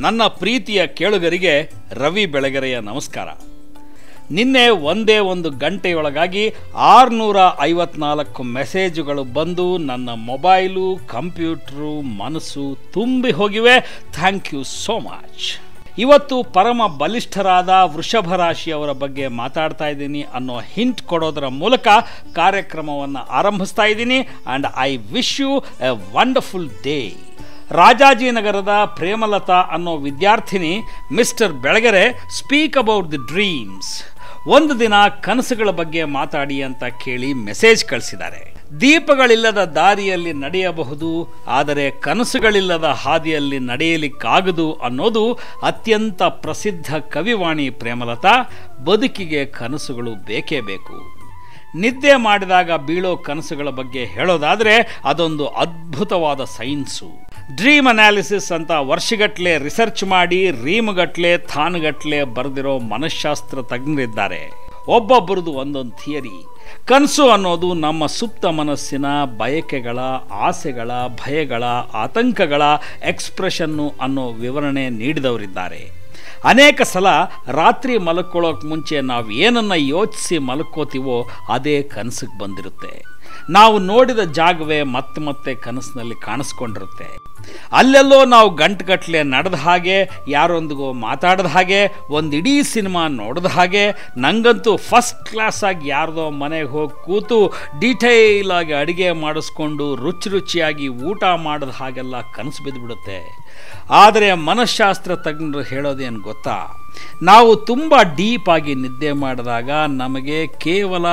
ನನ್ನ ಪ್ರೀತಿಯ ಕೇಳುಗರಿಗೆ ರವಿ ಬೆಳಗೆರೆಯ ನಮಸ್ಕಾರ. ನಿನ್ನೆ ಒಂದೇ ಒಂದು ಗಂಟೆಯೊಳಗಾಗಿ 654 ಮೆಸೇಜುಗಳು ಬಂದು ನನ್ನ ಮೊಬೈಲು, ಕಂಪ್ಯೂಟ್ರು, ಮನಸ್ಸು ತುಂಬಿ ಹೋಗಿವೆ. Thank you so much. ಇವತ್ತು ಪರಮ ಬಲಿಷ್ಠರಾದ ವೃಷಭ ರಾಶಿಯವರ ಬಗ್ಗೆ ಮಾತಾಡ್ತಾ ಇದ್ದೀನಿ ಅನ್ನೋ ಹಿಂಟ್ ಕೊಡೋದರ ಮೂಲಕ ಕಾರ್ಯಕ್ರಮವನ್ನು ಆರಂಭಿಸ್ತಾ ಇದ್ದೀನಿ. And I wish you a wonderful day. ರಾಜಾಜಿನಗರದ ಪ್ರೇಮಲತಾ ಅನ್ನೋ ವಿದ್ಯಾರ್ಥಿನಿ mister Belagere speak about the dreams. ಒಂದು ದಿನ ಕನಸುಗಳ ಬಗ್ಗೆ ಮಾತಾಡಿ ಅಂತ ಕೇಳಿ ಮೆಸೇಜ್ ಕಳಿಸಿದ್ದಾರೆ. ದೀಪಗಳಿಲ್ಲದ ದಾರಿಯಲ್ಲಿ ನಡೆಯಬಹುದು, ಆದರೆ ಕನಸುಗಳಿಲ್ಲದ ಹಾದಿಯಲ್ಲಿ ನಡೆಯಲಿಕ್ಕಾಗದು ಅನ್ನೋದು ಅತ್ಯಂತ ಪ್ರಸಿದ್ಧ ಕವಿವಾಣಿ ಪ್ರೇಮಲತಾ. ಬದುಕಿಗೆ ಕನಸುಗಳು ಬೇಕೇ ಬೇಕು. ನಿದ್ದೆ ಮಾಡಿದಾಗ ಬೀಳೋ ಕನಸುಗಳ ಬಗ್ಗೆ ಹೇಳೋದಾದರೆ ಅದೊಂದು ಅದ್ಭುತವಾದ ಸೈನ್ಸು. ಡ್ರೀಮ್ ಅನಾಲಿಸಿಸ್ ಅಂತ ವರ್ಷಗಟ್ಟಲೆ ರಿಸರ್ಚ್ ಮಾಡಿ ರೀಮ್ಗಟ್ಟಲೆ ಥಾನ್ಗಟ್ಟಲೆ ಬರೆದಿರೋ ಮನಃಶಾಸ್ತ್ರ ತಜ್ಞರಿದ್ದಾರೆ. ಒಬ್ಬೊಬ್ಬರದು ಒಂದೊಂದು ಥಿಯರಿ. ಕನಸು ಅನ್ನೋದು ನಮ್ಮ ಸುಪ್ತ ಮನಸ್ಸಿನ ಬಯಕೆಗಳ, ಆಸೆಗಳ, ಭಯಗಳ, ಆತಂಕಗಳ ಎಕ್ಸ್ಪ್ರೆಷನ್ನು ಅನ್ನೋ ವಿವರಣೆ ನೀಡಿದವರಿದ್ದಾರೆ. ಅನೇಕ ಸಲ ರಾತ್ರಿ ಮಲ್ಕೊಳ್ಳೋಕೆ ಮುಂಚೆ ನಾವು ಏನನ್ನು ಯೋಚಿಸಿ ಮಲ್ಕೋತೀವೋ ಅದೇ ಕನಸಿಗೆ ಬಂದಿರುತ್ತೆ. ನಾವು ನೋಡಿದ ಜಾಗವೇ ಮತ್ತೆ ಮತ್ತೆ ಕನಸಿನಲ್ಲಿ ಕಾಣಿಸ್ಕೊಂಡಿರುತ್ತೆ. ಅಲ್ಲೆಲ್ಲೋ ನಾವು ಗಂಟುಗಟ್ಟಲೆ ನಡೆದ ಹಾಗೆ, ಯಾರೊಂದಿಗೋ ಮಾತಾಡಿದ ಹಾಗೆ, ಒಂದು ಇಡೀ ಸಿನಿಮಾ ನೋಡಿದ ಹಾಗೆ, ನನಗಂತೂ ಫಸ್ಟ್ ಕ್ಲಾಸಾಗಿ ಯಾರ್ದೋ ಮನೆಗೆ ಹೋಗಿ ಕೂತು ಡೀಟೇಲಾಗಿ ಅಡುಗೆ ಮಾಡಿಸ್ಕೊಂಡು ರುಚಿಯಾಗಿ ಊಟ ಮಾಡಿದ ಹಾಗೆಲ್ಲ ಕನಸು ಬಿದ್ದುಬಿಡುತ್ತೆ. ಆದರೆ ಮನಃಶಾಸ್ತ್ರ ತಜ್ಞರು ಹೇಳೋದೇನು ಗೊತ್ತಾ? ನಾವು ತುಂಬ ಡೀಪಾಗಿ ನಿದ್ದೆ ಮಾಡಿದಾಗ ನಮಗೆ ಕೇವಲ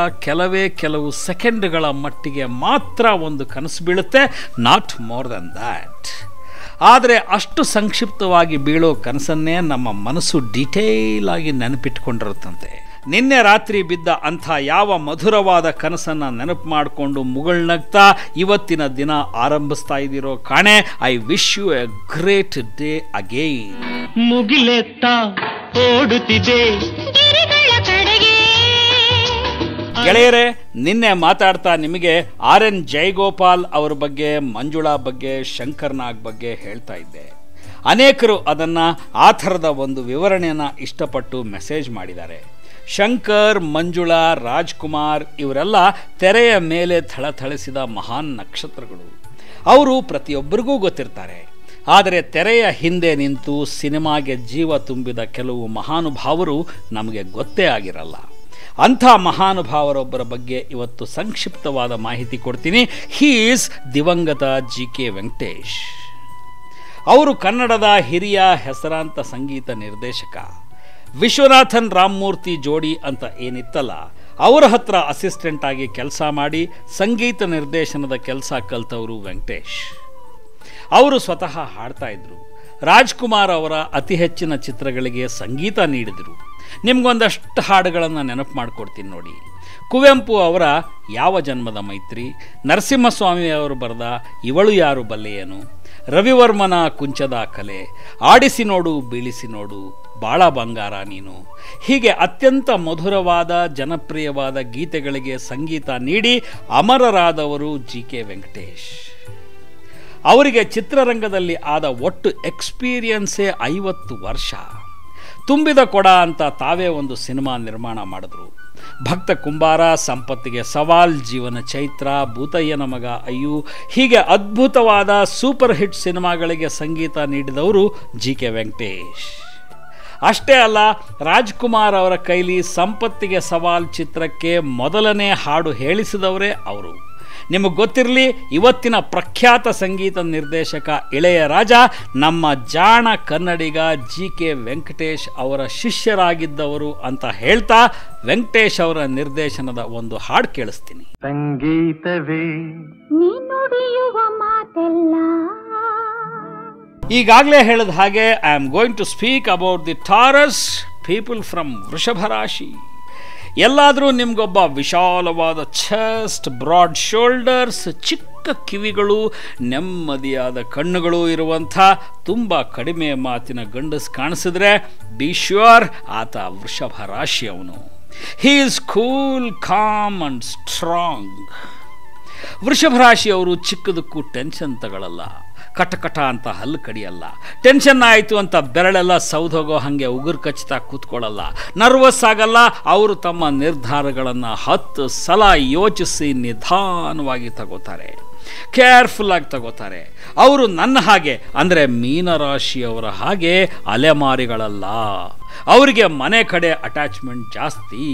ಕೆಲವು ಸೆಕೆಂಡ್ಗಳ ಮಟ್ಟಿಗೆ ಮಾತ್ರ ಒಂದು ಕನಸು ಬೀಳುತ್ತೆ, ನಾಟ್ ಮೋರ್ ದನ್ ದ್ಯಾಟ್. ಆದರೆ ಅಷ್ಟು ಸಂಕ್ಷಿಪ್ತವಾಗಿ ಬೀಳೋ ಕನಸನ್ನೇ ನಮ್ಮ ಮನಸ್ಸು ಡೀಟೇಲಾಗಿ ನೆನಪಿಟ್ಕೊಂಡಿರುತ್ತಂತೆ. ನಿನ್ನೆ ರಾತ್ರಿ ಬಿದ್ದ ಅಂಥ ಯಾವ ಮಧುರವಾದ ಕನಸನ್ನು ನೆನಪು ಮಾಡಿಕೊಂಡು ಮುಗುಳ್ನಗ್ತಾ ಇವತ್ತಿನ ದಿನ ಆರಂಭಿಸ್ತಾ ಇದ್ದೀರೋ ಕಾಣೆ. I wish you a great day again. ಮುಗಿಲೆತ್ತ ಓಡುತ್ತಿದೆ ಗೆಳೆಯರೇ, ನಿನ್ನೆ ಮಾತಾಡ್ತಾ ನಿಮಗೆ RN ಜಯಗೋಪಾಲ್ ಅವರ ಬಗ್ಗೆ, ಮಂಜುಳಾ ಬಗ್ಗೆ, ಶಂಕರ್ ನಾಗ್ ಬಗ್ಗೆ ಹೇಳ್ತಾ ಇದ್ದೆ. ಅನೇಕರು ಅದನ್ನು ಆ ಥರದ ಒಂದು ವಿವರಣೆಯನ್ನು ಇಷ್ಟಪಟ್ಟು ಮೆಸೇಜ್ ಮಾಡಿದ್ದಾರೆ. ಶಂಕರ್, ಮಂಜುಳಾ, ರಾಜ್ಕುಮಾರ್ ಇವರೆಲ್ಲ ತೆರೆಯ ಮೇಲೆ ಥಳಥಳಿಸಿದ ಮಹಾನ್ ನಕ್ಷತ್ರಗಳು. ಅವರು ಪ್ರತಿಯೊಬ್ಬರಿಗೂ ಗೊತ್ತಿರ್ತಾರೆ. ಆದರೆ ತೆರೆಯ ಹಿಂದೆ ನಿಂತು ಸಿನಿಮಾಗೆ ಜೀವ ತುಂಬಿದ ಕೆಲವು ಮಹಾನುಭಾವರು ನಮಗೆ ಗೊತ್ತೇ ಆಗಿರಲ್ಲ. ಅಂಥ ಮಹಾನುಭಾವರೊಬ್ಬರ ಬಗ್ಗೆ ಇವತ್ತು ಸಂಕ್ಷಿಪ್ತವಾದ ಮಾಹಿತಿ ಕೊಡ್ತೀನಿ. ಹೀ ಈಸ್ ದಿವಂಗತ GK ವೆಂಕಟೇಶ್. ಅವರು ಕನ್ನಡದ ಹಿರಿಯ ಹೆಸರಾಂತ ಸಂಗೀತ ನಿರ್ದೇಶಕ. ವಿಶ್ವನಾಥನ್ ರಾಮಮೂರ್ತಿ ಜೋಡಿ ಅಂತ ಏನಿತ್ತಲ್ಲ, ಅವರ ಹತ್ರ ಅಸಿಸ್ಟೆಂಟ್ ಆಗಿ ಕೆಲಸ ಮಾಡಿ ಸಂಗೀತ ನಿರ್ದೇಶನದ ಕೆಲಸ ಕಲಿತವರು ವೆಂಕಟೇಶ್. ಅವರು ಸ್ವತಃ ಹಾಡ್ತಾ ಇದ್ರು. ರಾಜ್ಕುಮಾರ್ ಅವರ ಅತಿ ಹೆಚ್ಚಿನ ಚಿತ್ರಗಳಿಗೆ ಸಂಗೀತ ನೀಡಿದರು. ನಿಮ್ಗೊಂದಷ್ಟು ಹಾಡುಗಳನ್ನು ನೆನಪು ಮಾಡಿಕೊಡ್ತೀನಿ ನೋಡಿ. ಕುವೆಂಪು ಅವರ ಯಾವ ಜನ್ಮದ ಮೈತ್ರಿ, ನರಸಿಂಹಸ್ವಾಮಿ ಅವರು ಬರೆದ ಇವಳು ಯಾರು ಬಲ್ಲೆಯೇನು, ರವಿವರ್ಮನ ಕುಂಚದ ಕಲೆ, ಆಡಿಸಿ ನೋಡು ಬೀಳಿಸಿ ನೋಡು, ಬಾಳ ಬಂಗಾರ ನೀನು, ಹೀಗೆ ಅತ್ಯಂತ ಮಧುರವಾದ ಜನಪ್ರಿಯವಾದ ಗೀತೆಗಳಿಗೆ ಸಂಗೀತ ನೀಡಿ ಅಮರರಾದವರು GK ವೆಂಕಟೇಶ್. ಅವರಿಗೆ ಚಿತ್ರರಂಗದಲ್ಲಿ ಆದ ಒಟ್ಟು ಎಕ್ಸ್ಪೀರಿಯನ್ಸೇ 50 ವರ್ಷ. ತುಂಬಿದ ಕೊಡ ಅಂತ ತಾವೇ ಒಂದು ಸಿನಿಮಾ ನಿರ್ಮಾಣ ಮಾಡಿದ್ರು. ಭಕ್ತ ಕುಂಬಾರ, ಸಂಪತ್ತಿಗೆ ಸವಾಲ್, ಜೀವನ ಚೈತ್ರ, ಭೂತಯ್ಯನ ಮಗ ಅಯ್ಯು, ಹೀಗೆ ಅದ್ಭುತವಾದ ಸೂಪರ್ ಹಿಟ್ ಸಿನಿಮಾಗಳಿಗೆ ಸಂಗೀತ ನೀಡಿದವರು GK ವೆಂಕಟೇಶ್. ಅಷ್ಟೇ ಅಲ್ಲ, ರಾಜ್ಕುಮಾರ್ ಅವರ ಕೈಲಿ ಸಂಪತ್ತಿಗೆ ಸವಾಲ್ ಚಿತ್ರಕ್ಕೆ ಮೊದಲನೇ ಹಾಡು ಹೇಳಿಸಿದವರೇ ಅವರು. ನಿಮಗೆ ಗೊತ್ತಿರಲಿ, ಇವತ್ತಿನ ಪ್ರಖ್ಯಾತ ಸಂಗೀತ ನಿರ್ದೇಶಕ ಇಳೆಯರಾಜ ನಮ್ಮ ಜಾಣ ಕನ್ನಡಿಗ GK ವೆಂಕಟೇಶ್ ಅವರ ಶಿಷ್ಯರಾಗಿದ್ದವರು ಅಂತ ಹೇಳ್ತಾ ವೆಂಕಟೇಶ್ ಅವರ ನಿರ್ದೇಶನದ ಒಂದು ಹಾಡು ಕೇಳಿಸ್ತೀನಿ. ಸಂಗೀತವೇ ನುಡಿಯುವ ಮಾತೆಲ್ಲ. ಈಗಾಗಲೇ ಹೇಳಿದ ಹಾಗೆ I am going to speak about the Taurus people from ವೃಷಭ ರಾಶಿ. ಎಲ್ಲಾದರೂ ನಿಮಗೊಬ್ಬ ವಿಶಾಲವಾದ ಚೆಸ್ಟ್, ಬ್ರಾಡ್ ಶೋಲ್ಡರ್ಸ್, ಚಿಕ್ಕ ಕಿವಿಗಳು, ನೆಮ್ಮದಿಯಾದ ಕಣ್ಣುಗಳು ಇರುವಂಥ ತುಂಬ ಕಡಿಮೆ ಮಾತಿನ ಗಂಡಸ್ ಕಾಣಿಸಿದ್ರೆ ಬಿ ಶ್ಯೂರ್ ಆತ ವೃಷಭ ರಾಶಿಯವನು. He is cool, calm and strong. ವೃಷಭ ರಾಶಿಯವರು ಚಿಕ್ಕದಕ್ಕೂ ಟೆನ್ಷನ್ ತಗೊಳ್ಳಲ್ಲ, ಕಟಕಟ ಅಂತ ಹಲ್ಲು ಕಡಿಯಲ್ಲ, ಟೆನ್ಷನ್ ಆಯಿತು ಅಂತ ಬೆರಳೆಲ್ಲ ಸೌದೋಗೋ ಹಾಗೆ ಉಗುರು ಕಚ್ತಾ ಕೂತ್ಕೊಳ್ಳಲ್ಲ, ನರ್ವಸ್ ಆಗಲ್ಲ. ಅವರು ತಮ್ಮ ನಿರ್ಧಾರಗಳನ್ನು 10 ಸಲ ಯೋಚಿಸಿ ನಿಧಾನವಾಗಿ ತಗೋತಾರೆ, ಕೇರ್ಫುಲ್ಲಾಗಿ ತಗೋತಾರೆ. ಅವರು ನನ್ನ ಹಾಗೆ ಅಂದರೆ ಮೀನರಾಶಿಯವರ ಹಾಗೆ ಅಲೆಮಾರಿಗಳಲ್ಲ. ಅವರಿಗೆ ಮನೆ ಕಡೆ ಅಟ್ಯಾಚ್ಮೆಂಟ್ ಜಾಸ್ತಿ,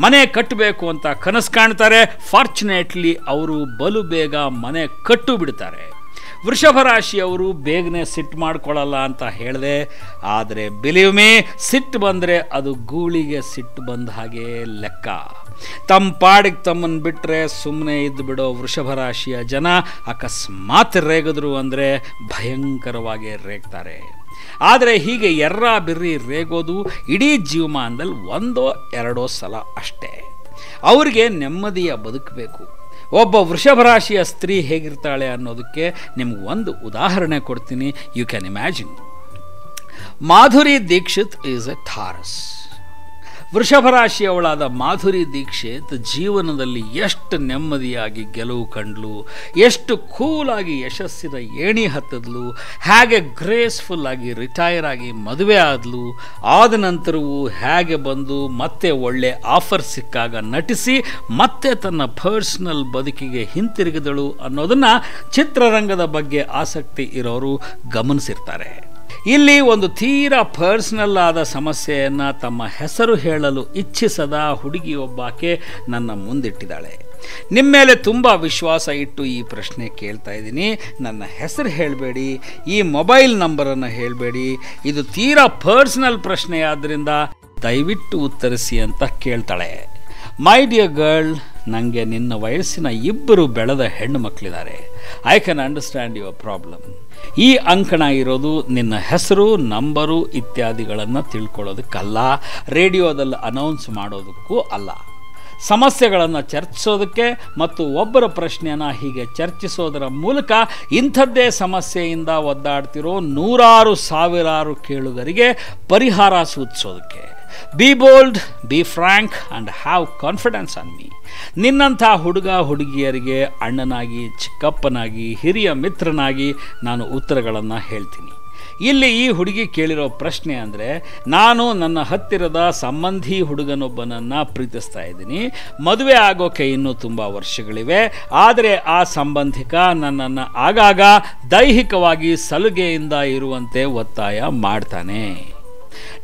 ಮನೆ ಕಟ್ಟಬೇಕು ಅಂತ ಕನಸು ಕಾಣ್ತಾರೆ. ಫಾರ್ಚುನೇಟ್ಲಿ ಅವರು ಬಲು ಬೇಗ ಮನೆ ಕಟ್ಟು ಬಿಡ್ತಾರೆ. ವೃಷಭ ರಾಶಿಯವರು ಬೇಗನೆ ಸಿಟ್ಟು ಮಾಡ್ಕೊಳ್ಳಲ್ಲ ಅಂತ ಹೇಳಿದೆ, ಆದರೆ ಬಿಲೀವ್ ಮೀ, ಸಿಟ್ಟು ಬಂದರೆ ಅದು ಗೂಳಿಗೆ ಸಿಟ್ಟು ಬಂದ ಹಾಗೆ ಲೆಕ್ಕ. ತಮ್ಮ ಪಾಡಿಗೆ ತಮ್ಮನ್ನು ಬಿಟ್ಟರೆ ಸುಮ್ಮನೆ ಇದ್ದು ಬಿಡೋ ವೃಷಭ ರಾಶಿಯ ಜನ ಅಕಸ್ಮಾತ್ ರೇಗಿದ್ರು ಅಂದರೆ ಭಯಂಕರವಾಗಿ ರೇಗ್ತಾರೆ. ಆದರೆ ಹೀಗೆ ಎರ್ರ ಬಿರ್ರಿ ರೇಗೋದು ಇಡೀ ಜೀವಮಾನದಲ್ಲಿ 1-2 ಸಲ ಅಷ್ಟೇ. ಅವರಿಗೆ ನೆಮ್ಮದಿಯ ಬದುಕಬೇಕು. ಒಬ್ಬ ವೃಷಭ ರಾಶಿಯ ಸ್ತ್ರೀ ಹೇಗಿರ್ತಾಳೆ ಅನ್ನೋದಕ್ಕೆ ನಿಮ್ಗೆ ಒಂದು ಉದಾಹರಣೆ ಕೊಡ್ತೀನಿ. You can imagine. Madhuri Dixit is a Taurus. ವೃಷಭ ರಾಶಿಯವಳಾದ ಮಾಧುರಿ ದೀಕ್ಷಿತ್ ಜೀವನದಲ್ಲಿ ಎಷ್ಟು ನೆಮ್ಮದಿಯಾಗಿ ಗೆಲುವು ಕಂಡ್ಲು, ಎಷ್ಟು ಕೂಲಾಗಿ ಯಶಸ್ಸಿನ ಏಣಿ ಹತ್ತಿದ್ಲು, ಹೇಗೆ ಗ್ರೇಸ್ಫುಲ್ ಆಗಿ ರಿಟೈರ್ ಆಗಿ ಮದುವೆ ಆದ್ಲು, ಆದ ನಂತರವೂ ಹೇಗೆ ಬಂದು ಮತ್ತೆ ಒಳ್ಳೆ ಆಫರ್ ಸಿಕ್ಕಾಗ ನಟಿಸಿ ಮತ್ತೆ ತನ್ನ ಪರ್ಸನಲ್ ಬದುಕಿಗೆ ಹಿಂತಿರುಗಿದಳು ಅನ್ನೋದನ್ನು ಚಿತ್ರರಂಗದ ಬಗ್ಗೆ ಆಸಕ್ತಿ ಇರೋರು ಗಮನಿಸಿರ್ತಾರೆ. ಇಲ್ಲಿ ಒಂದು ತೀರಾ ಪರ್ಸನಲ್ ಆದ ಸಮಸ್ಯೆಯನ್ನು ತಮ್ಮ ಹೆಸರು ಹೇಳಲು ಇಚ್ಛಿಸದ ಹುಡುಗಿಯೊಬ್ಬಾಕೆ ನನ್ನ ಮುಂದಿಟ್ಟಿದ್ದಾಳೆ. ನಿಮ್ಮ ಮೇಲೆ ತುಂಬ ವಿಶ್ವಾಸ ಇಟ್ಟು ಈ ಪ್ರಶ್ನೆ ಕೇಳ್ತಾ ಇದ್ದೀನಿ. ನನ್ನ ಹೆಸರು ಹೇಳಬೇಡಿ, ಈ ಮೊಬೈಲ್ ನಂಬರನ್ನು ಹೇಳಬೇಡಿ, ಇದು ತೀರಾ ಪರ್ಸನಲ್ ಪ್ರಶ್ನೆ ಆದ್ದರಿಂದ ದಯವಿಟ್ಟು ಉತ್ತರಿಸಿ ಅಂತ ಕೇಳ್ತಾಳೆ. ಮೈ ಡಿಯರ್ ಗರ್ಲ್, ನನಗೆ ನಿನ್ನ ವಯಸ್ಸಿನ 2 ಬೆಳೆದ ಹೆಣ್ಣು ಮಕ್ಕಳಿದ್ದಾರೆ. I can understand your problem. ಈ ಅಂಕಣ ಇರೋದು ನಿನ್ನ ಹೆಸರು, ನಂಬರು ಇತ್ಯಾದಿಗಳನ್ನು ತಿಳ್ಕೊಳ್ಳೋದಕ್ಕಲ್ಲ, ರೇಡಿಯೋದಲ್ಲಿ ಅನೌನ್ಸ್ ಮಾಡೋದಕ್ಕೂ ಅಲ್ಲ. ಸಮಸ್ಯೆಗಳನ್ನು ಚರ್ಚಿಸೋದಕ್ಕೆ ಮತ್ತು ಒಬ್ಬರ ಪ್ರಶ್ನೆಯನ್ನು ಹೀಗೆ ಚರ್ಚಿಸೋದರ ಮೂಲಕ ಇಂಥದ್ದೇ ಸಮಸ್ಯೆಯಿಂದ ಒದ್ದಾಡ್ತಿರೋ 100,000 ಕೇಳುಗರಿಗೆ ಪರಿಹಾರ ಸೂಚಿಸೋದಕ್ಕೆ. Be bold, be frank and have confidence on me. ನಿನ್ನಂಥ ಹುಡುಗ ಹುಡುಗಿಯರಿಗೆ ಅಣ್ಣನಾಗಿ, ಚಿಕ್ಕಪ್ಪನಾಗಿ, ಹಿರಿಯ ಮಿತ್ರನಾಗಿ ನಾನು ಉತ್ತರಗಳನ್ನು ಹೇಳ್ತೀನಿ. ಇಲ್ಲಿ ಈ ಹುಡುಗಿ ಕೇಳಿರೋ ಪ್ರಶ್ನೆ ಅಂದರೆ, ನಾನು ನನ್ನ ಹತ್ತಿರದ ಸಂಬಂಧಿ ಹುಡುಗನೊಬ್ಬನನ್ನು ಪ್ರೀತಿಸ್ತಾ ಇದ್ದೀನಿ, ಮದುವೆ ಆಗೋಕ್ಕೆ ಇನ್ನೂ ತುಂಬ ವರ್ಷಗಳಿವೆ, ಆದರೆ ಆ ಸಂಬಂಧಿಕ ನನ್ನನ್ನು ಆಗಾಗ ದೈಹಿಕವಾಗಿ ಸಲುಗೆಯಿಂದ ಇರುವಂತೆ ಒತ್ತಾಯ ಮಾಡ್ತಾನೆ.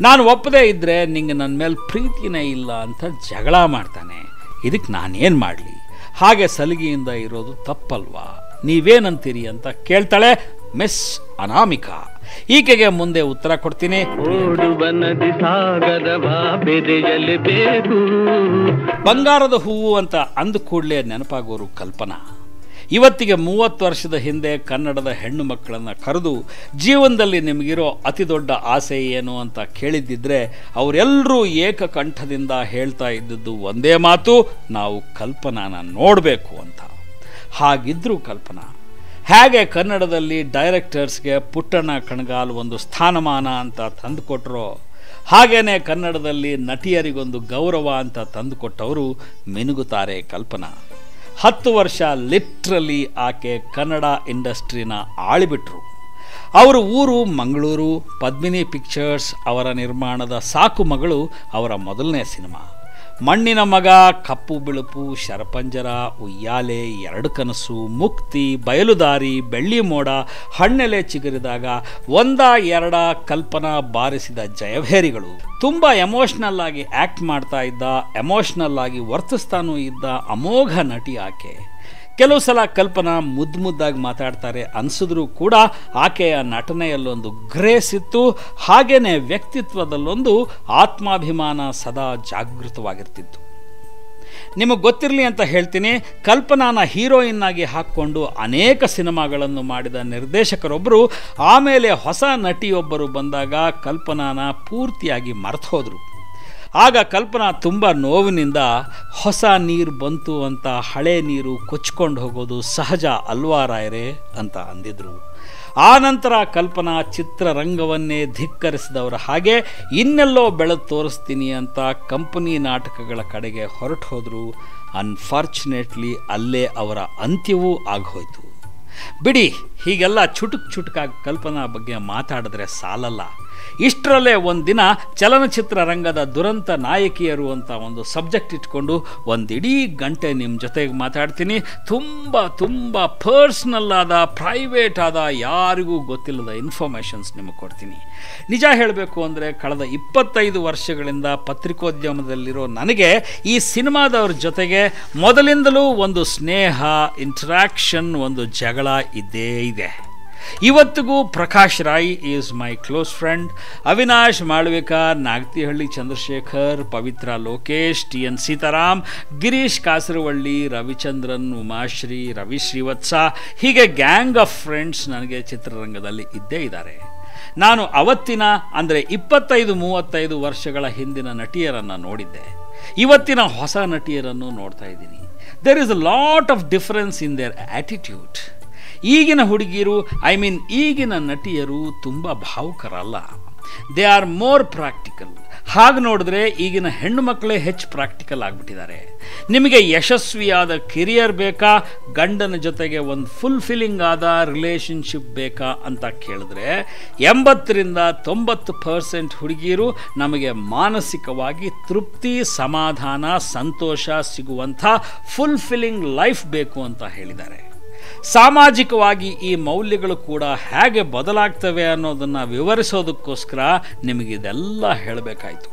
ನಾನು ಒಪ್ಪದೇ ಇದ್ದರೆ ನಿಂಗೆ ನನ್ನ ಮೇಲೆ ಪ್ರೀತಿನೇ ಇಲ್ಲ ಅಂತ ಜಗಳ ಮಾಡ್ತಾನೆ. ಇದಕ್ಕೆ ನಾನೇನು ಮಾಡಲಿ? ಹಾಗೆ ಸಲಿಗೆಯಿಂದ ಇರೋದು ತಪ್ಪಲ್ವಾ? ನೀವೇನಂತೀರಿ ಅಂತ ಕೇಳ್ತಾಳೆ ಮಿಸ್ ಅನಾಮಿಕಾ. ಈಕೆಗೆ ಮುಂದೆ ಉತ್ತರ ಕೊಡ್ತೀನಿ. ಬಂಗಾರದ ಹೂವು ಅಂತ ಅಂದ ಕೂಡಲೇ ನೆನಪಾಗೋರು ಕಲ್ಪನಾ. ಇವತ್ತಿಗೆ 30 ವರ್ಷದ ಹಿಂದೆ ಕನ್ನಡದ ಹೆಣ್ಣು ಮಕ್ಕಳನ್ನು ಕರೆದು ಜೀವನದಲ್ಲಿ ನಿಮಗಿರೋ ಅತಿ ದೊಡ್ಡ ಆಸೆ ಏನು ಅಂತ ಕೇಳಿದ್ದಿದ್ರೆ ಅವರೆಲ್ಲರೂ ಏಕಕಂಠದಿಂದ ಹೇಳ್ತಾ ಇದ್ದದ್ದು ಒಂದೇ ಮಾತು, ನಾವು ಕಲ್ಪನಾನ ನೋಡಬೇಕು ಅಂತ. ಹಾಗಿದ್ರೂ ಕಲ್ಪನಾ ಹೇಗೆ ಕನ್ನಡದಲ್ಲಿ ಡೈರೆಕ್ಟರ್ಸ್ಗೆ ಪುಟ್ಟಣ್ಣ ಕಣಗಾಲ್ ಒಂದು ಸ್ಥಾನಮಾನ ಅಂತ ತಂದುಕೊಟ್ರೋ, ಹಾಗೇನೆ ಕನ್ನಡದಲ್ಲಿ ನಟಿಯರಿಗೊಂದು ಗೌರವ ಅಂತ ತಂದುಕೊಟ್ಟವರು ಮಿನುಗುತ್ತಾರೆ ಕಲ್ಪನಾ. 10 ವರ್ಷ ಲಿಟ್ರಲಿ ಆಕೆ ಕನ್ನಡ ಇಂಡಸ್ಟ್ರಿನ ಆಳಿಬಿಟ್ರು. ಅವರ ಊರು ಮಂಗಳೂರು. ಪದ್ಮಿನಿ ಪಿಕ್ಚರ್ಸ್ ಅವರ ನಿರ್ಮಾಣದ ಸಾಕು ಮಗಳು ಅವರ ಮೊದಲನೇ ಸಿನಿಮಾ. ಮಣ್ಣಿನ ಮಗ, ಕಪ್ಪು ಬಿಳುಪು, ಶರಪಂಜರ, ಉಯ್ಯಾಲೆ, 2 ಕನಸು, ಮುಕ್ತಿ, ಬಯಲುದಾರಿ, ಬೆಳ್ಳಿ ಮೋಡ, ಹಣ್ಣೆಲೆ ಚಿಗುರಿದಾಗ, 1-2 ಕಲ್ಪನಾ ಬಾರಿಸಿದ ಜಯಭೇರಿಗಳು. ತುಂಬ ಎಮೋಷ್ನಲ್ ಆಗಿ ಆ್ಯಕ್ಟ್ ಮಾಡ್ತಾ ಇದ್ದ, ಎಮೋಷ್ನಲ್ ಆಗಿ ವರ್ತಿಸ್ತಾನೂ ಇದ್ದ ಅಮೋಘ ನಟಿ ಆಕೆ. ಕೆಲವು ಸಲ ಕಲ್ಪನಾ ಮುದ್ದಾಗಿ ಮಾತಾಡ್ತಾರೆ ಅನಿಸಿದ್ರೂ ಕೂಡ ಆಕೆಯ ನಟನೆಯಲ್ಲೊಂದು ಗ್ರೇಸ್ ಇತ್ತು. ಹಾಗೇನೆ ವ್ಯಕ್ತಿತ್ವದಲ್ಲೊಂದು ಆತ್ಮಾಭಿಮಾನ ಸದಾ ಜಾಗೃತವಾಗಿರ್ತಿತ್ತು. ನಿಮಗೆ ಗೊತ್ತಿರಲಿ ಅಂತ ಹೇಳ್ತೀನಿ, ಕಲ್ಪನಾನ ಹೀರೋಯಿನ್ ಆಗಿ ಹಾಕ್ಕೊಂಡು ಅನೇಕ ಸಿನಿಮಾಗಳನ್ನು ಮಾಡಿದ ನಿರ್ದೇಶಕರೊಬ್ಬರು ಆಮೇಲೆ ಹೊಸ ನಟಿಯೊಬ್ಬರು ಬಂದಾಗ ಕಲ್ಪನಾನ ಪೂರ್ತಿಯಾಗಿ ಮರೆತು ಹೋದರು. ಆಗ ಕಲ್ಪನಾ ತುಂಬ ನೋವಿನಿಂದ ಹೊಸ ನೀರು ಬಂತು ಅಂತ ಹಳೆ ನೀರು ಕೊಚ್ಕೊಂಡು ಹೋಗೋದು ಸಹಜ ಅಲ್ವಾ ರಾಯರೇ ಅಂತ ಅಂದಿದ್ರು. ಆ ನಂತರ ಕಲ್ಪನಾ ಚಿತ್ರರಂಗವನ್ನೇ ಧಿಕ್ಕರಿಸಿದವರ ಹಾಗೆ ಇನ್ನೆಲ್ಲೋ ಬೆಳೆದು ತೋರಿಸ್ತೀನಿ ಅಂತ ಕಂಪನಿ ನಾಟಕಗಳ ಕಡೆಗೆ ಹೊರಟು ಹೋದರು. ಅನ್ಫಾರ್ಚುನೇಟ್ಲಿ ಅಲ್ಲೇ ಅವರ ಅಂತ್ಯವೂ ಆಗೋಯ್ತು. ಬಿಡಿ, ಹೀಗೆಲ್ಲ ಚುಟುಕಾಗಿ ಕಲ್ಪನಾ ಬಗ್ಗೆ ಮಾತಾಡಿದ್ರೆ ಸಾಲಲ್ಲ. ಇಷ್ಟರಲ್ಲೇ ಒಂದಿನ ಚಲನಚಿತ್ರ ರಂಗದ ದುರಂತ ನಾಯಕಿಯರು ಅಂತ ಒಂದು ಸಬ್ಜೆಕ್ಟ್ ಇಟ್ಕೊಂಡು ಒಂದಿಡೀ ಗಂಟೆ ನಿಮ್ಮ ಜೊತೆಗೆ ಮಾತಾಡ್ತೀನಿ. ತುಂಬ ಪರ್ಸ್ನಲ್ ಆದ, ಪ್ರೈವೇಟ್ ಆದ, ಯಾರಿಗೂ ಗೊತ್ತಿಲ್ಲದ ಇನ್ಫಾರ್ಮೇಷನ್ಸ್ ನಿಮಗೆ ಕೊಡ್ತೀನಿ. ನಿಜ ಹೇಳಬೇಕು ಅಂದರೆ ಕಳೆದ 25 ವರ್ಷಗಳಿಂದ ಪತ್ರಿಕೋದ್ಯಮದಲ್ಲಿರೋ ನನಗೆ ಈ ಸಿನಿಮಾದವ್ರ ಜೊತೆಗೆ ಮೊದಲಿಂದಲೂ ಒಂದು ಸ್ನೇಹ, ಇಂಟ್ರಾಕ್ಷನ್, ಒಂದು ಜಗಳ ಇದ್ದೇ ಇದೆ. ಇವತ್ತಿಗೂ Prakash Rai is my close friend. Avinash Malavika, Nagathihalli Chandrashekar, Pavithra Lokesh, TN Sitaram, Girish Kasaravalli, Ravichandran, Umashree, Ravi Srivatsa, ಹೀಗೆ ಗ್ಯಾಂಗ್ ಆಫ್ ಫ್ರೆಂಡ್ಸ್ ನನಗೆ ಚಿತ್ರರಂಗದಲ್ಲಿ ಇದ್ದೇ ಇದ್ದಾರೆ. ನಾನು ಅವತ್ತಿನ ಅಂದರೆ 25-35 ವರ್ಷಗಳ ಹಿಂದಿನ ನಟಿಯರನ್ನು ನೋಡಿದ್ದೆ. ಇವತ್ತಿನ ಹೊಸ ನಟಿಯರನ್ನು ನೋಡ್ತಾ ಇದ್ದೀನಿ. There is a lot of difference in their attitude. ಈಗಿನ ಹುಡುಗಿಯರು, ಈಗಿನ ನಟಿಯರು ತುಂಬ ಭಾವುಕರಲ್ಲ. They are more practical. ಹಾಗೆ ನೋಡಿದ್ರೆ ಈಗಿನ ಹೆಣ್ಣು ಮಕ್ಕಳೇ ಹೆಚ್ಚು ಪ್ರಾಕ್ಟಿಕಲ್ ಆಗಿಬಿಟ್ಟಿದ್ದಾರೆ. ನಿಮಗೆ ಯಶಸ್ವಿಯಾದ ಕೆರಿಯರ್ ಬೇಕಾ, ಗಂಡನ ಜೊತೆಗೆ ಒಂದು ಫುಲ್ಫಿಲ್ಲಿಂಗ್ ಆದ ರಿಲೇಷನ್ಶಿಪ್ ಬೇಕಾ ಅಂತ ಕೇಳಿದ್ರೆ 80-90% ಹುಡುಗಿಯರು ನಮಗೆ ಮಾನಸಿಕವಾಗಿ ತೃಪ್ತಿ, ಸಮಾಧಾನ, ಸಂತೋಷ ಸಿಗುವಂಥ ಫುಲ್ಫಿಲ್ಲಿಂಗ್ ಲೈಫ್ ಬೇಕು ಅಂತ ಹೇಳಿದ್ದಾರೆ. ಸಾಮಾಜಿಕವಾಗಿ ಈ ಮೌಲ್ಯಗಳು ಕೂಡ ಹೇಗೆ ಬದಲಾಗ್ತವೆ ಅನ್ನೋದನ್ನು ವಿವರಿಸೋದಕ್ಕೋಸ್ಕರ ನಿಮಗಿದೆಲ್ಲ ಹೇಳಬೇಕಾಯಿತು.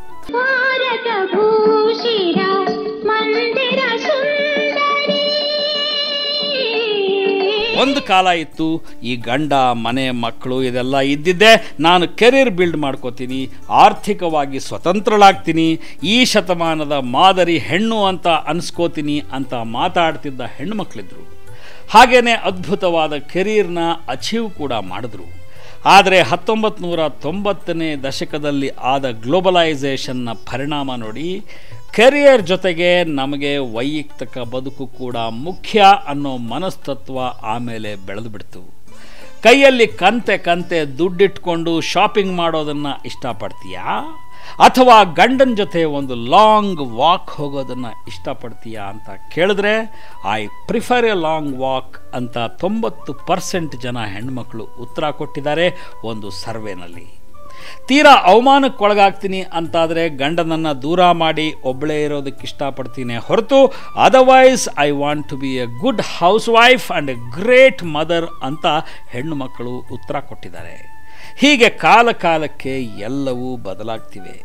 ಒಂದು ಕಾಲ ಇತ್ತು, ಈ ಗಂಡ, ಮನೆ, ಮಕ್ಕಳು ಇದೆಲ್ಲ ಇದ್ದಿದ್ದೆ ನಾನು ಕೆರಿಯರ್ ಬಿಲ್ಡ್ ಮಾಡ್ಕೋತೀನಿ, ಆರ್ಥಿಕವಾಗಿ ಸ್ವತಂತ್ರಳಾಗ್ತೀನಿ, ಈ ಶತಮಾನದ ಮಾದರಿ ಹೆಣ್ಣು ಅಂತ ಅನಿಸ್ಕೋತೀನಿ ಅಂತ ಮಾತಾಡ್ತಿದ್ದ ಹೆಣ್ಣುಮಕ್ಕಳಿದ್ರು. ಹಾಗೇನೆ ಅದ್ಭುತವಾದ ಕೆರಿಯರ್ನ ಅಚೀವ್ ಕೂಡ ಮಾಡಿದ್ರು. ಆದರೆ 1990ನೇ ದಶಕದಲ್ಲಿ ಆದ ಗ್ಲೋಬಲೈಸೇಷನ್ನ ಪರಿಣಾಮ ನೋಡಿ, ಕೆರಿಯರ್ ಜೊತೆಗೆ ನಮಗೆ ವೈಯಕ್ತಿಕ ಬದುಕು ಕೂಡ ಮುಖ್ಯ ಅನ್ನೋ ಮನಸ್ತತ್ವ ಆಮೇಲೆ ಬೆಳೆದು ಬಿಡ್ತು. ಕೈಯಲ್ಲಿ ಕಂತೆ ದುಡ್ಡಿಟ್ಕೊಂಡು ಶಾಪಿಂಗ್ ಮಾಡೋದನ್ನು ಇಷ್ಟಪಡ್ತೀಯಾ, ಅಥವಾ ಗಂಡನ ಜೊತೆ ಒಂದು ಲಾಂಗ್ ವಾಕ್ ಹೋಗೋದನ್ನು ಇಷ್ಟಪಡ್ತೀಯಾ ಅಂತ ಕೇಳಿದ್ರೆ I prefer A long walk ಅಂತ 90% ಜನ ಹೆಣ್ಮಕ್ಳು ಉತ್ತರ ಕೊಟ್ಟಿದ್ದಾರೆ ಒಂದು ಸರ್ವೆನಲ್ಲಿ. ತೀರಾ ಅವಮಾನಕ್ಕೊಳಗಾಗ್ತೀನಿ ಅಂತಾದರೆ ಗಂಡನನ್ನು ದೂರ ಮಾಡಿ ಒಬ್ಬಳೇ ಇರೋದಕ್ಕೆ ಇಷ್ಟಪಡ್ತೀನಿ ಹೊರತು otherwise I want to be a good housewife and a great mother ಅಂತ ಹೆಣ್ಣು ಮಕ್ಕಳು ಉತ್ತರ ಕೊಟ್ಟಿದ್ದಾರೆ. ಹೀಗೆ ಕಾಲಕ್ಕೆ ಎಲ್ಲವೂ ಬದಲಾಗ್ತಿವೆ.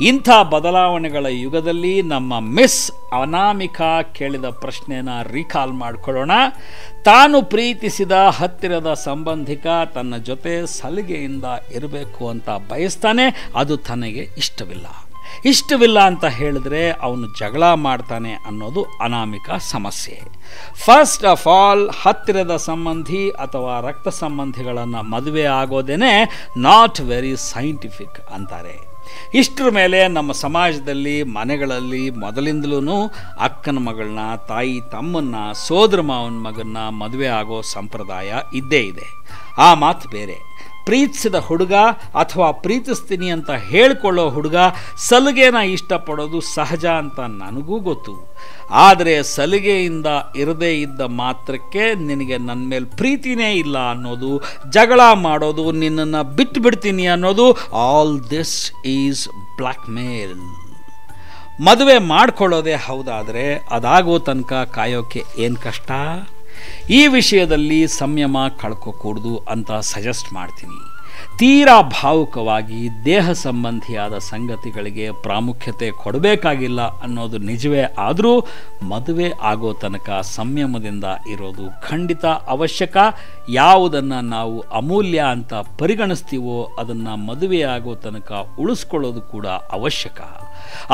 ಇಂಥ ಬದಲಾವಣೆಗಳ ಯುಗದಲ್ಲಿ ನಮ್ಮ ಮಿಸ್ ಅನಾಮಿಕಾ ಕೇಳಿದ ಪ್ರಶ್ನೆನ ರೀಕಾಲ್ ಮಾಡಿಕೊಳ್ಳೋಣ. ತಾನು ಪ್ರೀತಿಸಿದ ಹತ್ತಿರದ ಸಂಬಂಧಿಕ ತನ್ನ ಜೊತೆ ಸಲಿಗೆಯಿಂದ ಇರಬೇಕು ಅಂತ ಬಯಸ್ತಾನೆ, ಅದು ತನಗೆ ಇಷ್ಟವಿಲ್ಲ ಅಂತ ಹೇಳಿದ್ರೆ ಅವನು ಜಗಳ ಮಾಡ್ತಾನೆ ಅನ್ನೋದು ಅನಾಮಿಕಾ ಸಮಸ್ಯೆ. ಫಸ್ಟ್ ಆಫ್ ಆಲ್, ಹತ್ತಿರದ ಸಂಬಂಧಿ ಅಥವಾ ರಕ್ತ ಸಂಬಂಧಿಗಳನ್ನು ಮದುವೆ ಆಗೋದೇನೆ ನಾಟ್ ವೆರಿ ಸೈಂಟಿಫಿಕ್ ಅಂತಾರೆ. ಇಷ್ಟರ ಮೇಲೆ ನಮ್ಮ ಸಮಾಜದಲ್ಲಿ, ಮನೆಗಳಲ್ಲಿ ಮೊದಲಿಂದಲೂ ಅಕ್ಕನ ಮಗಳನ್ನ, ತಾಯಿ ತಮ್ಮನ್ನ, ಸೋದರ ಮಾವನ ಮಗನ್ನ ಮದುವೆ ಆಗೋ ಸಂಪ್ರದಾಯ ಇದ್ದೇ ಇದೆ. ಆ ಮಾತು ಬೇರೆ. ಪ್ರೀತಿಸಿದ ಹುಡುಗ ಅಥವಾ ಪ್ರೀತಿಸ್ತೀನಿ ಅಂತ ಹೇಳಿಕೊಳ್ಳೋ ಹುಡುಗ ಸಲಿಗೆನ ಇಷ್ಟಪಡೋದು ಸಹಜ ಅಂತ ನನಗೂ ಗೊತ್ತು. ಆದರೆ ಸಲಿಗೆಯಿಂದ ಇರದೇ ಇದ್ದ ಮಾತ್ರಕ್ಕೆ ನಿನಗೆ ನನ್ನ ಮೇಲೆ ಪ್ರೀತಿನೇ ಇಲ್ಲ ಅನ್ನೋದು, ಜಗಳ ಮಾಡೋದು, ನಿನ್ನನ್ನು ಬಿಟ್ಟು ಬಿಡ್ತೀನಿ ಅನ್ನೋದು, ಆಲ್ ದಿಸ್ ಈಸ್ ಬ್ಲ್ಯಾಕ್ ಮೇಲ್. ಮದುವೆ ಮಾಡ್ಕೊಳ್ಳೋದೇ ಹೌದಾದರೆ ಅದಾಗೋ ತನಕ ಕಾಯೋಕ್ಕೆ ಏನು ಕಷ್ಟ? ಈ ವಿಷಯದಲ್ಲಿ ಸಂಯಮ ಕಳ್ಕೋಕೂಡ್ದು ಅಂತ ಸಜೆಸ್ಟ್ ಮಾಡ್ತೀನಿ. ತೀರಾ ಭಾವುಕವಾಗಿ ದೇಹ ಸಂಬಂಧಿಯಾದ ಸಂಗತಿಗಳಿಗೆ ಪ್ರಾಮುಖ್ಯತೆ ಕೊಡಬೇಕಾಗಿಲ್ಲ ಅನ್ನೋದು ನಿಜವೇ. ಆದರೂ ಮದುವೆ ಆಗೋ ತನಕ ಸಂಯಮದಿಂದ ಇರೋದು ಖಂಡಿತ ಅವಶ್ಯಕ. ಯಾವುದನ್ನು ನಾವು ಅಮೂಲ್ಯ ಅಂತ ಪರಿಗಣಿಸ್ತೀವೋ ಅದನ್ನು ಮದುವೆ ಆಗೋ ತನಕ ಉಳಿಸ್ಕೊಳ್ಳೋದು ಕೂಡ ಅವಶ್ಯಕ.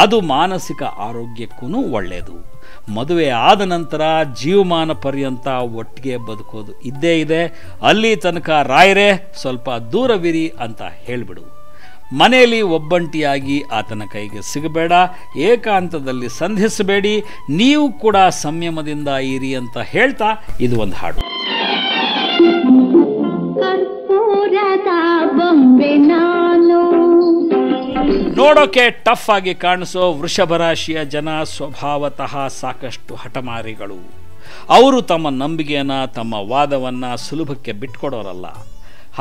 ಅದು ಮಾನಸಿಕ ಆರೋಗ್ಯಕ್ಕೂ ಒಳ್ಳೆಯದು. ಮದುವೆ ಆದ ನಂತರ ಜೀವಮಾನ ಪರ್ಯಂತ ಒಟ್ಟಿಗೆ ಬದುಕೋದು ಇದ್ದೇ ಇದೆ. ಅಲ್ಲಿ ತನಕ ರಾಯರೇ ಸ್ವಲ್ಪ ದೂರವಿರಿ ಅಂತ ಹೇಳಿಬಿಡು. ಮನೆಯಲ್ಲಿ ಒಬ್ಬಂಟಿಯಾಗಿ ಆತನ ಕೈಗೆ ಸಿಗಬೇಡ, ಏಕಾಂತದಲ್ಲಿ ಸಂಧಿಸಬೇಡಿ, ನೀವು ಕೂಡ ಸಂಯಮದಿಂದ ಇರಿ ಅಂತ ಹೇಳ್ತಾ ಇದು ಒಂದು ಹಾಡು. ನೋಡೋಕೆ ಟಫ್ ಆಗಿ ಕಾಣಿಸೋ ವೃಷಭ ರಾಶಿಯ ಜನ ಸ್ವಭಾವತಃ ಸಾಕಷ್ಟು ಹಠಮಾರಿಗಳು. ಅವರು ತಮ್ಮ ನಂಬಿಕೆಯನ್ನು, ತಮ್ಮ ವಾದವನ್ನು ಸುಲಭಕ್ಕೆ ಬಿಟ್ಕೊಡೋರಲ್ಲ.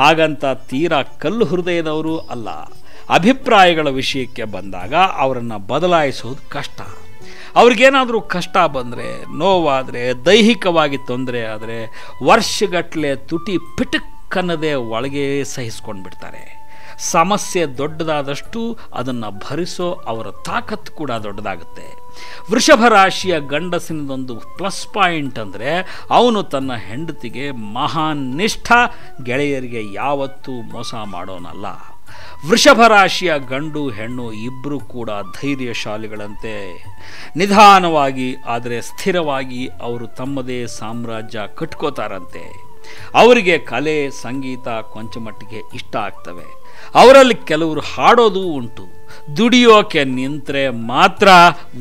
ಹಾಗಂತ ತೀರಾ ಕಲ್ಲು ಹೃದಯದವರು ಅಲ್ಲ. ಅಭಿಪ್ರಾಯಗಳ ವಿಷಯಕ್ಕೆ ಬಂದಾಗ ಅವರನ್ನು ಬದಲಾಯಿಸೋದು ಕಷ್ಟ. ಅವ್ರಿಗೇನಾದರೂ ಕಷ್ಟ ಬಂದರೆ, ನೋವಾದರೆ, ದೈಹಿಕವಾಗಿ ತೊಂದರೆ ಆದರೆ ವರ್ಷಗಟ್ಟಲೆ ತುಟಿ ಪಿಟಕ್ಕನ್ನದೇ ಒಳಗೆ ಸಹಿಸ್ಕೊಂಡು ಬಿಡ್ತಾರೆ. ಸಮಸ್ಯೆ ದೊಡ್ಡದಾದಷ್ಟು ಅದನ್ನು ಭರಿಸೋ ಅವರ ತಾಕತ್ತು ಕೂಡ ದೊಡ್ಡದಾಗುತ್ತೆ. ವೃಷಭ ರಾಶಿಯ ಗಂಡಸಿನದೊಂದು ಪ್ಲಸ್ ಪಾಯಿಂಟ್ ಅಂದರೆ ಅವನು ತನ್ನ ಹೆಂಡತಿಗೆ ಮಹಾನ್ ನಿಷ್ಠ, ಗೆಳೆಯರಿಗೆ ಯಾವತ್ತೂ ಮೋಸ ಮಾಡೋನಲ್ಲ. ವೃಷಭ ರಾಶಿಯ ಗಂಡು ಹೆಣ್ಣು ಇಬ್ಬರು ಕೂಡ ಧೈರ್ಯಶಾಲಿಗಳಂತೆ. ನಿಧಾನವಾಗಿ ಆದರೆ ಸ್ಥಿರವಾಗಿ ಅವರು ತಮ್ಮದೇ ಸಾಮ್ರಾಜ್ಯ ಕಟ್ಕೋತಾರಂತೆ. ಅವರಿಗೆ ಕಲೆ, ಸಂಗೀತ ಕೊಂಚ ಮಟ್ಟಿಗೆ ಇಷ್ಟ ಆಗ್ತವೆ. ಅವರಲ್ಲಿ ಕೆಲವರು ಹಾಡೋದು ಉಂಟು. ದುಡಿಯೋಕೆ ನಿಂತರೆ ಮಾತ್ರ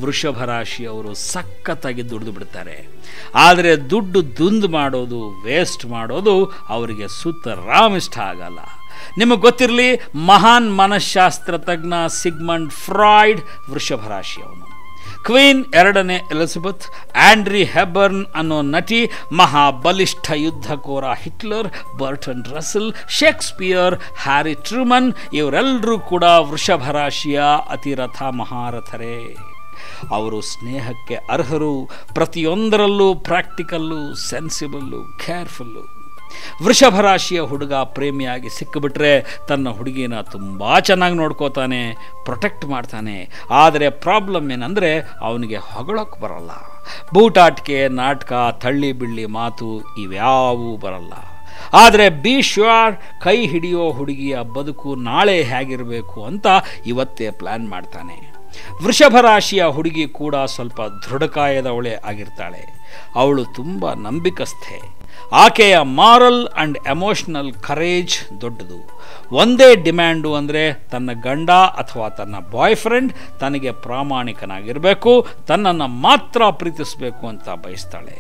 ವೃಷಭ ರಾಶಿಯವರು ಸಖತ್ತಾಗಿ ದುಡಿದು ಬಿಡ್ತಾರೆ. ಆದರೆ ದುಡ್ಡು ದುಂದು ಮಾಡೋದು, ವೇಸ್ಟ್ ಮಾಡೋದು ಅವರಿಗೆ ಸುತರಾಮ್ ಇಷ್ಟ ಆಗಲ್ಲ. ನಿಮಗೆ ಗೊತ್ತಿರಲಿ, ಮಹಾನ್ ಮನಃಶಾಸ್ತ್ರ ತಜ್ಞ ಸಿಗ್ಮಂಡ್ ಫ್ರಾಯ್ಡ್ ವೃಷಭ ರಾಶಿಯವನು. ಕ್ವೀನ್ 2ನೇ ಎಲಿಜಬೆತ್, ಆಂಡ್ರಿ ಹೆಬರ್ನ್ ಅನ್ನೋ ನಟಿ, ಮಹಾಬಲಿಷ್ಠ ಯುದ್ಧಕೋರ Hitler, Bertrand Russell, Shakespeare, Harry Truman ಇವರೆಲ್ಲರೂ ಕೂಡ ವೃಷಭ ರಾಶಿಯ ಅತಿರಥ ಮಹಾರಥರೇ. ಅವರು ಸ್ನೇಹಕ್ಕೆ ಅರ್ಹರು. ಪ್ರತಿಯೊಂದರಲ್ಲೂ ಪ್ರಾಕ್ಟಿಕಲ್ಲು, ಸೆನ್ಸಿಬಲ್ಲು, ಕೇರ್ಫುಲ್ಲು. ವೃಷಭ ರಾಶಿಯ ಹುಡುಗ ಪ್ರೇಮಿಯಾಗಿ ಸಿಕ್ಕಿಬಿಟ್ರೆ ತನ್ನ ಹುಡುಗಿನ ತುಂಬ ಚೆನ್ನಾಗಿ ನೋಡ್ಕೋತಾನೆ, ಪ್ರೊಟೆಕ್ಟ್ ಮಾಡ್ತಾನೆ. ಆದರೆ ಪ್ರಾಬ್ಲಮ್ ಏನಂದರೆ ಅವನಿಗೆ ಹೊಗಳೋಕ್ಕೆ ಬರಲ್ಲ. ಬೂಟಾಟಿಕೆ, ನಾಟಕ, ತಳ್ಳಿ ಬಿಳ್ಳಿ ಮಾತು ಇವ್ಯಾವೂ ಬರಲ್ಲ. ಆದರೆ ಬಿ ಶ್ಯೂರ್, ಕೈ ಹಿಡಿಯೋ ಹುಡುಗಿಯ ಬದುಕು ನಾಳೆ ಹೇಗಿರಬೇಕು ಅಂತ ಇವತ್ತೇ ಪ್ಲ್ಯಾನ್ ಮಾಡ್ತಾನೆ. ವೃಷಭ ರಾಶಿಯ ಹುಡುಗಿ ಕೂಡ ಸ್ವಲ್ಪ ದೃಢಕಾಯದವಳೆ ಆಗಿರ್ತಾಳೆ. ಅವಳು ತುಂಬ ನಂಬಿಕಸ್ಥೆ. ಆಕೆಯ ಮಾರಲ್ ಆ್ಯಂಡ್ ಎಮೋಷನಲ್ ಕರೇಜ್ ದೊಡ್ಡದು. ಒಂದೇ ಡಿಮ್ಯಾಂಡು ಅಂದರೆ ತನ್ನ ಗಂಡ ಅಥವಾ ತನ್ನ ಬಾಯ್ ಫ್ರೆಂಡ್ ತನಗೆ ಪ್ರಾಮಾಣಿಕನಾಗಿರಬೇಕು, ತನ್ನನ್ನು ಮಾತ್ರ ಪ್ರೀತಿಸಬೇಕು ಅಂತ ಬಯಸ್ತಾಳೆ.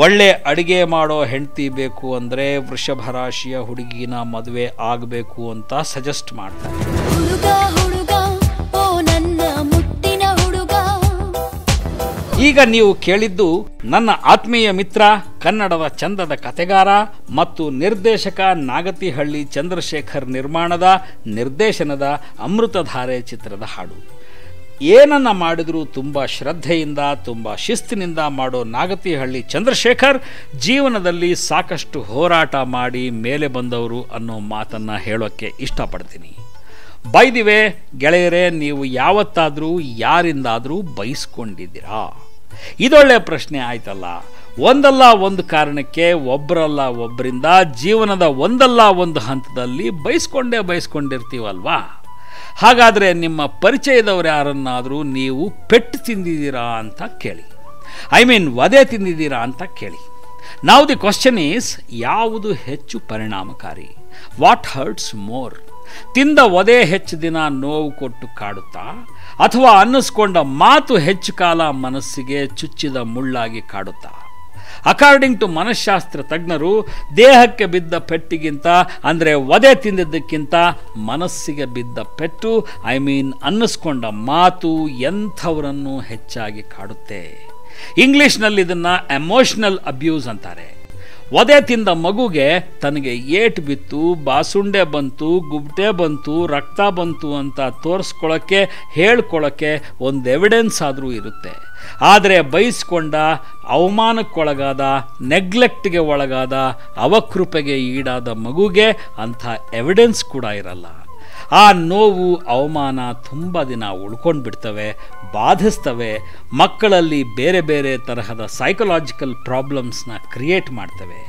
ಒಳ್ಳೆ ಅಡುಗೆ ಮಾಡೋ ಹೆಂಡತಿ ಬೇಕು ಅಂದರೆ ವೃಷಭ ರಾಶಿಯ ಹುಡುಗಿನ ಮದುವೆ ಆಗಬೇಕು ಅಂತ ಸಜೆಸ್ಟ್ ಮಾಡ್ತಾಳೆ. ಈಗ ನೀವು ಕೇಳಿದ್ದು ನನ್ನ ಆತ್ಮೀಯ ಮಿತ್ರ, ಕನ್ನಡದ ಚಂದದ ಕತೆಗಾರ ಮತ್ತು ನಿರ್ದೇಶಕ ನಾಗತಿಹಳ್ಳಿ ಚಂದ್ರಶೇಖರ್ ನಿರ್ಮಾಣದ, ನಿರ್ದೇಶನದ ಅಮೃತಧಾರೆ ಚಿತ್ರದ ಹಾಡು. ಏನನ್ನ ಮಾಡಿದರೂ ತುಂಬ ಶ್ರದ್ಧೆಯಿಂದ, ತುಂಬ ಶಿಸ್ತಿನಿಂದ ಮಾಡೋ ನಾಗತಿಹಳ್ಳಿ ಚಂದ್ರಶೇಖರ್ ಜೀವನದಲ್ಲಿ ಸಾಕಷ್ಟು ಹೋರಾಟ ಮಾಡಿ ಮೇಲೆ ಬಂದವರು ಅನ್ನೋ ಮಾತನ್ನು ಹೇಳೋಕ್ಕೆ ಇಷ್ಟಪಡ್ತೀನಿ. ಬೈ ದಿ ವೇ ಗೆಳೆಯರೇ, ನೀವು ಯಾವತ್ತಾದರೂ ಯಾರಿಂದಾದರೂ ಬಯಸ್ಕೊಂಡಿದ್ದೀರಾ? ಇದೊಳ್ಳೆ ಪ್ರಶ್ನೆ ಆಯ್ತಲ್ಲ. ಒಂದಲ್ಲ ಒಂದು ಕಾರಣಕ್ಕೆ ಒಬ್ಬರಲ್ಲ ಒಬ್ಬರಿಂದ ಜೀವನದ ಒಂದಲ್ಲ ಒಂದು ಹಂತದಲ್ಲಿ ಬಯಸ್ಕೊಂಡಿರ್ತೀವಲ್ವಾ? ಹಾಗಾದರೆ ನಿಮ್ಮ ಪರಿಚಯದವರು ಯಾರನ್ನಾದರೂ ನೀವು ಪೆಟ್ಟು ತಿಂದಿದ್ದೀರಾ ಅಂತ ಕೇಳಿ. ವಧೆ ತಿಂದಿದ್ದೀರಾ ಅಂತ ಕೇಳಿ. ನೌ ದಿ ಕ್ವಶನ್ ಈಸ್, ಯಾವುದು ಹೆಚ್ಚು ಪರಿಣಾಮಕಾರಿ? What hurts more? ತಿಂದ ಒದೆ ಹೆಚ್ಚು ದಿನ ನೋವು ಕೊಟ್ಟು ಕಾಡುತ್ತಾ, ಅಥವಾ ಅನ್ನಿಸ್ಕೊಂಡ ಮಾತು ಹೆಚ್ಚು ಕಾಲ ಮನಸ್ಸಿಗೆ ಚುಚ್ಚಿದ ಮುಳ್ಳಾಗಿ ಕಾಡುತ್ತಾ? ಅಕಾರ್ಡಿಂಗ್ ಟು ಮನಃಶಾಸ್ತ್ರ ತಜ್ಞರು, ದೇಹಕ್ಕೆ ಬಿದ್ದ ಪೆಟ್ಟಿಗಿಂತ ಅಂದರೆ ಒದೆ ತಿಂದಿದ್ದಕ್ಕಿಂತ ಮನಸ್ಸಿಗೆ ಬಿದ್ದ ಪೆಟ್ಟು ಅನ್ನಿಸ್ಕೊಂಡ ಮಾತು ಎಂಥವರನ್ನು ಹೆಚ್ಚಾಗಿ ಕಾಡುತ್ತೆ. ಇಂಗ್ಲಿಷ್ನಲ್ಲಿ ಇದನ್ನು ಎಮೋಷನಲ್ ಅಬ್ಯೂಸ್ ಅಂತಾರೆ. ಒದೆ ತಿಂದ ಮಗುಗೆ ತನಗೆ ಏಟು ಬಿತ್ತು, ಬಾಸುಂಡೆ ಬಂತು, ಗುಬ್ಟೆ ಬಂತು, ರಕ್ತ ಬಂತು ಅಂತ ತೋರಿಸ್ಕೊಳ್ಳೋಕ್ಕೆ, ಹೇಳ್ಕೊಳ್ಳೋಕ್ಕೆ ಒಂದು ಎವಿಡೆನ್ಸ್ ಆದರೂ ಇರುತ್ತೆ. ಆದರೆ ಬಯಸ್ಕೊಂಡ, ಅವಮಾನಕ್ಕೊಳಗಾದ, ನೆಗ್ಲೆಕ್ಟ್ಗೆ ಒಳಗಾದ, ಅವಕೃಪೆಗೆ ಈಡಾದ ಮಗುಗೆ ಅಂಥ ಎವಿಡೆನ್ಸ್ ಕೂಡ ಇರಲ್ಲ. ಆ ನೋವು, ಅವಮಾನ ತುಂಬ ದಿನ ಉಳ್ಕೊಂಡು ಬಿಡ್ತವೆ, ಬಾಧಿಸ್ತವೆ. ಮಕ್ಕಳಲ್ಲಿ ಬೇರೆ ಬೇರೆ ತರಹದ ಸೈಕಲಾಜಿಕಲ್ ಪ್ರಾಬ್ಲಮ್ಸ್ನ ಕ್ರಿಯೇಟ್ ಮಾಡ್ತವೆ.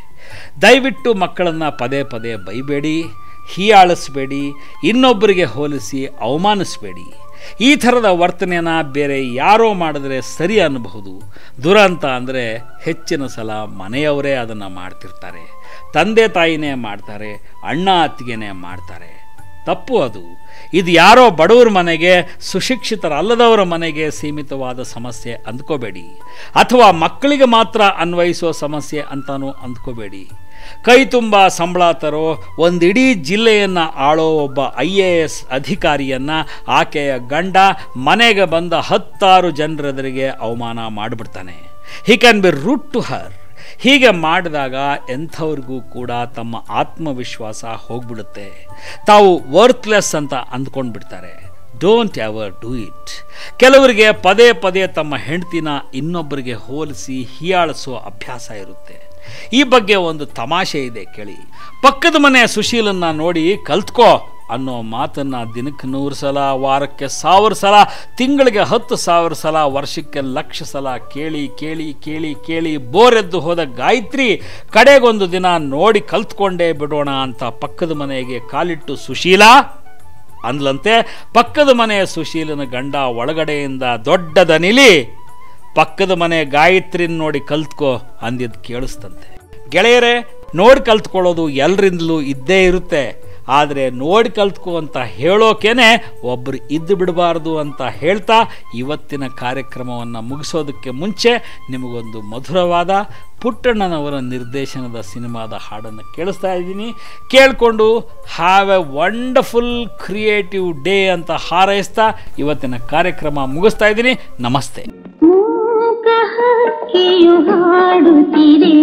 ದಯವಿಟ್ಟು ಮಕ್ಕಳನ್ನು ಪದೇ ಪದೇ ಬೈಬೇಡಿ, ಹೀಯಾಳಿಸ್ಬೇಡಿ, ಇನ್ನೊಬ್ಬರಿಗೆ ಹೋಲಿಸಿ ಅವಮಾನಿಸಬೇಡಿ. ಈ ಥರದ ವರ್ತನೆನ ಬೇರೆ ಯಾರೋ ಮಾಡಿದ್ರೆ ಸರಿ ಅನ್ನಬಹುದು. ದುರಂತ ಅಂದರೆ ಹೆಚ್ಚಿನ ಸಲ ಮನೆಯವರೇ ಅದನ್ನು ಮಾಡ್ತಿರ್ತಾರೆ. ತಂದೆ ತಾಯಿನೇ ಮಾಡ್ತಾರೆ, ಅಣ್ಣ ಅತ್ತಿಗೆನೇ ಮಾಡ್ತಾರೆ. ತಪ್ಪು ಅದು. ಇದು ಯಾರೋ ಬಡವರ ಮನೆಗೆ, ಸುಶಿಕ್ಷಿತರಲ್ಲದವರ ಮನೆಗೆ ಸೀಮಿತವಾದ ಸಮಸ್ಯೆ ಅಂದ್ಕೋಬೇಡಿ, ಅಥವಾ ಮಕ್ಕಳಿಗೆ ಮಾತ್ರ ಅನ್ವಯಿಸೋ ಸಮಸ್ಯೆ ಅಂತಾನೂ ಅಂದ್ಕೋಬೇಡಿ. ಕೈ ತುಂಬ ಸಂಬಳ ತರೋ ಒಂದಿಡೀ ಜಿಲ್ಲೆಯನ್ನು ಆಳೋ ಒಬ್ಬ IAS ಅಧಿಕಾರಿಯನ್ನು ಆಕೆಯ ಗಂಡ ಮನೆಗೆ ಬಂದ 10 ಜನರೆದುರಿಗೆ ಅವಮಾನ ಮಾಡಿಬಿಡ್ತಾನೆ. He can be rude to her. ಹೀಗೆ ಮಾಡಿದಾಗ ಎಂಥವ್ರಿಗೂ ಕೂಡ ತಮ್ಮ ಆತ್ಮವಿಶ್ವಾಸ ಹೋಗ್ಬಿಡುತ್ತೆ, ತಾವು ವರ್ತ್ಲೆಸ್ ಅಂತ ಅಂದ್ಕೊಂಡ್ಬಿಡ್ತಾರೆ. Don't ever do it. ಕೆಲವರಿಗೆ ಪದೇ ಪದೇ ತಮ್ಮ ಹೆಂಡತಿನ ಇನ್ನೊಬ್ಬರಿಗೆ ಹೋಲಿಸಿ ಹೀಯಾಳಿಸೋ ಅಭ್ಯಾಸ ಇರುತ್ತೆ. ಈ ಬಗ್ಗೆ ಒಂದು ತಮಾಷೆ ಇದೆ ಕೇಳಿ. ಪಕ್ಕದ ಮನೆ ಸುಶೀಲನ್ನ ನೋಡಿ ಕಲ್ತ್ಕೋ ಅನ್ನೋ ಮಾತನ್ನು ದಿನಕ್ಕೆ 100 ಸಲ, ವಾರಕ್ಕೆ 1000 ಸಲ, ತಿಂಗಳಿಗೆ 10,000 ಸಲ, ವರ್ಷಕ್ಕೆ 1,00,000 ಸಲ ಕೇಳಿ ಕೇಳಿ ಕೇಳಿ ಕೇಳಿ ಬೋರೆದ್ದು ಹೋದ ಗಾಯತ್ರಿ ಕಡೆಗೊಂದು ದಿನ ನೋಡಿ ಕಲ್ತ್ಕೊಂಡೇ ಬಿಡೋಣ ಅಂತ ಪಕ್ಕದ ಮನೆಗೆ ಕಾಲಿಟ್ಟು ಸುಶೀಲ ಅಂದ್ಲಂತೆ. ಪಕ್ಕದ ಮನೆಯ ಸುಶೀಲನ ಗಂಡ ಒಳಗಡೆಯಿಂದ ದೊಡ್ಡ ದನಿಲಿ ಪಕ್ಕದ ಮನೆ ಗಾಯತ್ರಿನ ನೋಡಿ ಕಲ್ತ್ಕೋ ಅಂದಿದ್ದು ಕೇಳಿಸ್ತಂತೆ. ಗೆಳೆಯರೇ, ನೋಡಿ ಕಲ್ತ್ಕೊಳ್ಳೋದು ಎಲ್ಲರಿಂದಲೂ ಇದ್ದೇ ಇರುತ್ತೆ. ಆದರೆ ನೋಡಿ ಕಲ್ತ್ಕೋ ಅಂತ ಹೇಳೋಕೇನೆ ಒಬ್ಬರು ಇದ್ದು ಬಿಡಬಾರ್ದು ಅಂತ ಹೇಳ್ತಾ ಇವತ್ತಿನ ಕಾರ್ಯಕ್ರಮವನ್ನು ಮುಗಿಸೋದಕ್ಕೆ ಮುಂಚೆ ನಿಮಗೊಂದು ಮಧುರವಾದ ಪುಟ್ಟಣ್ಣನವರ ನಿರ್ದೇಶನದ ಸಿನಿಮಾದ ಹಾಡನ್ನು ಕೇಳಿಸ್ತಾ ಇದ್ದೀನಿ. ಕೇಳಿಕೊಂಡು have A wonderful creative day ಅಂತ ಹಾರೈಸ್ತಾ ಇವತ್ತಿನ ಕಾರ್ಯಕ್ರಮ ಮುಗಿಸ್ತಾ ಇದ್ದೀನಿ. ನಮಸ್ತೆ. ಮೂಕ ಹಕ್ಕಿಯು ಹಾಡುತ್ತಿದೆ